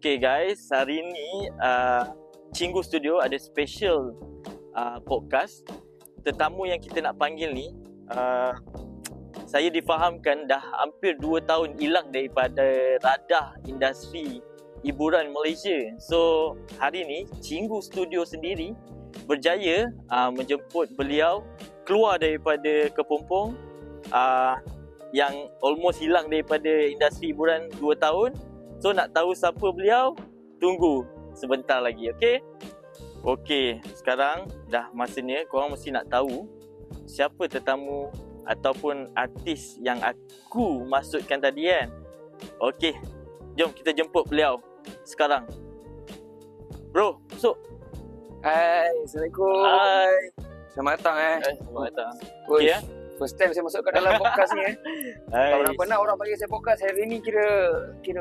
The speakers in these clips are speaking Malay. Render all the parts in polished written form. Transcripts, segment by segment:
Okay guys, hari ni Cinggu Studio ada special podcast. Tetamu yang kita nak panggil ni saya difahamkan dah hampir 2 tahun hilang daripada radar industri hiburan Malaysia. So hari ni Cinggu Studio sendiri berjaya menjemput beliau keluar daripada kepompong yang almost hilang daripada industri hiburan 2 tahun. So nak tahu siapa beliau, tunggu sebentar lagi, okey? Okey, sekarang dah masanya korang mesti nak tahu siapa tetamu ataupun artis yang aku maksudkan tadi kan. Okey, jom kita jemput beliau sekarang. Bro, masuk. Hai, Assalamualaikum. Hai. Selamat datang Selamat datang. Okey Okey, First time saya masuk ke dalam podcast ni Hai. Kalau pernah orang panggil saya podcast, hari ni kira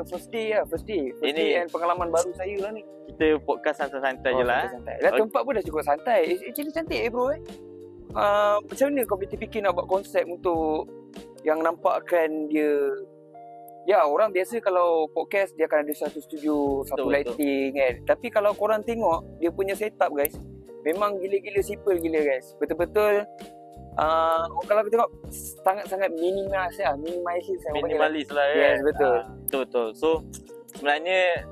first day lah, first day and pengalaman baru saya lah ni. Kita podcast santai-santai je lah. Santai. Dan tempat pun dah cukup santai. Actually cantik bro macam mana kau fikir nak buat konsep untuk yang nampakkan dia. Ya, orang biasa kalau podcast dia akan ada satu studio, satu lighting kan. Tapi kalau korang tengok dia punya setup guys, memang gila-gila simple gila guys. Betul-betul kalau kita tengok sangat-sangat minimalis lah ya. Yes, betul. Betul. So sebenarnya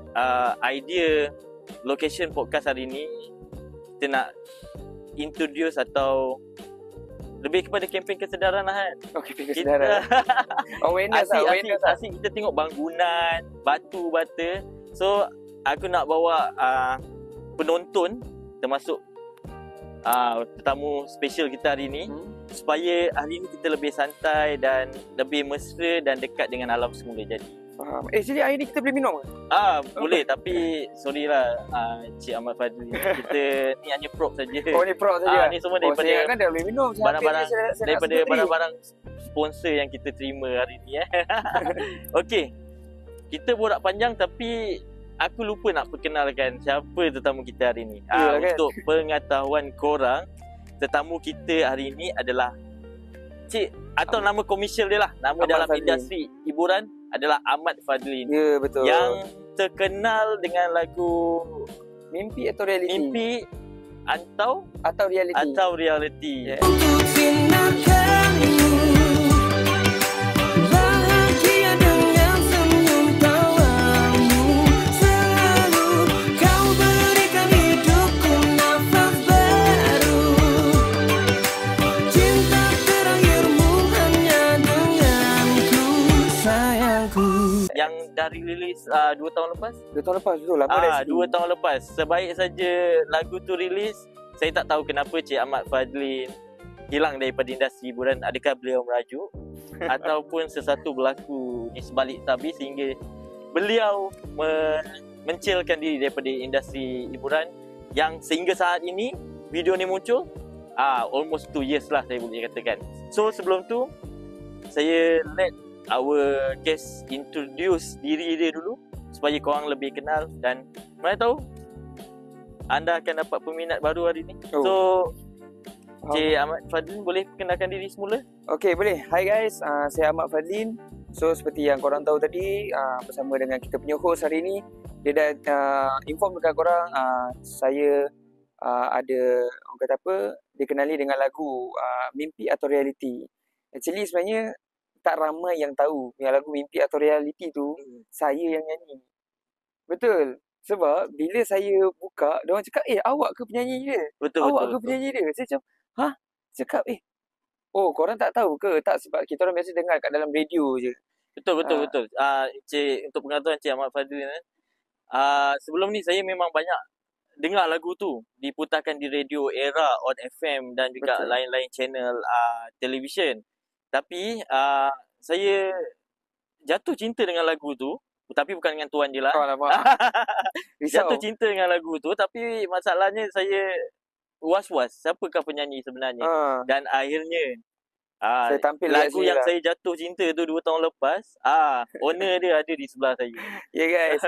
idea location podcast hari ni kita nak introduce atau lebih kepada kempen kesedaran lah kan. Okey, kesedaran. Awareness asyik kita tengok bangunan, batu bata. So aku nak bawa penonton termasuk tetamu special kita hari ni supaya hari ni kita lebih santai dan lebih mesra dan dekat dengan alam semula jadi. Faham. Jadi hari ni kita boleh minum ke? Boleh tapi sorry lah Cik Ahmad Fadli. Kita ni hanya prop saja. Oh, ni prop saja. Ni semua daripada saya kan dah boleh minum. Barang-barang sponsor yang kita terima hari ni Okey. Kita borak panjang tapi aku lupa nak perkenalkan siapa tetamu kita hari ni. Untuk pengetahuan korang, tetamu kita hari ni adalah Cik atau nama komersial dia lah. Nama Ahmad dalam Fadlin. Industri hiburan adalah Ahmad Fadlin. Ya, betul. Yang terkenal dengan lagu Mimpi atau Reality? Mimpi atau Reality. Atau Reality. Yeah. Yang dah rilis 2 tahun lepas? 2 tahun lepas, betul. Lama dah 2 tahun lepas. Sebaik saja lagu tu rilis, saya tak tahu kenapa Cik Ahmad Fadlin hilang daripada industri hiburan. Adakah beliau merajuk ataupun sesuatu berlaku di sebalik tabir sehingga beliau mencilkan diri daripada industri hiburan yang sehingga saat ini video ni muncul almost 2 years lah saya boleh katakan. So sebelum tu saya let our guest introduce diri dia dulu supaya korang lebih kenal dan mana tahu anda akan dapat peminat baru hari ni. So Cik Ahmad Fadlin boleh perkenalkan diri semula? Okey, boleh. Hai guys, saya Ahmad Fadlin. So seperti yang korang tahu tadi, bersama dengan kita punya host hari ni, dia dah inform dekat korang saya ada orang kata apa, dikenali dengan lagu Mimpi atau Reality. Actually sebenarnya tak ramai yang tahu yang lagu Mimpi atau Reality tu saya yang nyanyi. Betul. Sebab bila saya buka, diorang cakap, awak ke penyanyi dia? Betul. Penyanyi dia? Saya macam, cakap, korang tak tahu ke? Tak, sebab kita orang biasa dengar kat dalam radio je. Betul. Cik, untuk pengetahuan Cik Ahmad Fadlin sebelum ni saya memang banyak dengar lagu tu diputarkan di radio Era, On FM dan juga lain-lain channel televisyen. Tapi saya jatuh cinta dengan lagu tu, tapi bukan dengan tuan je lah. Jatuh cinta dengan lagu tu, tapi masalahnya saya was-was siapakah penyanyi sebenarnya. Dan akhirnya saya tampil lagu yang saya jatuh cinta tu 2 tahun lepas, owner dia ada di sebelah saya. Ya guys.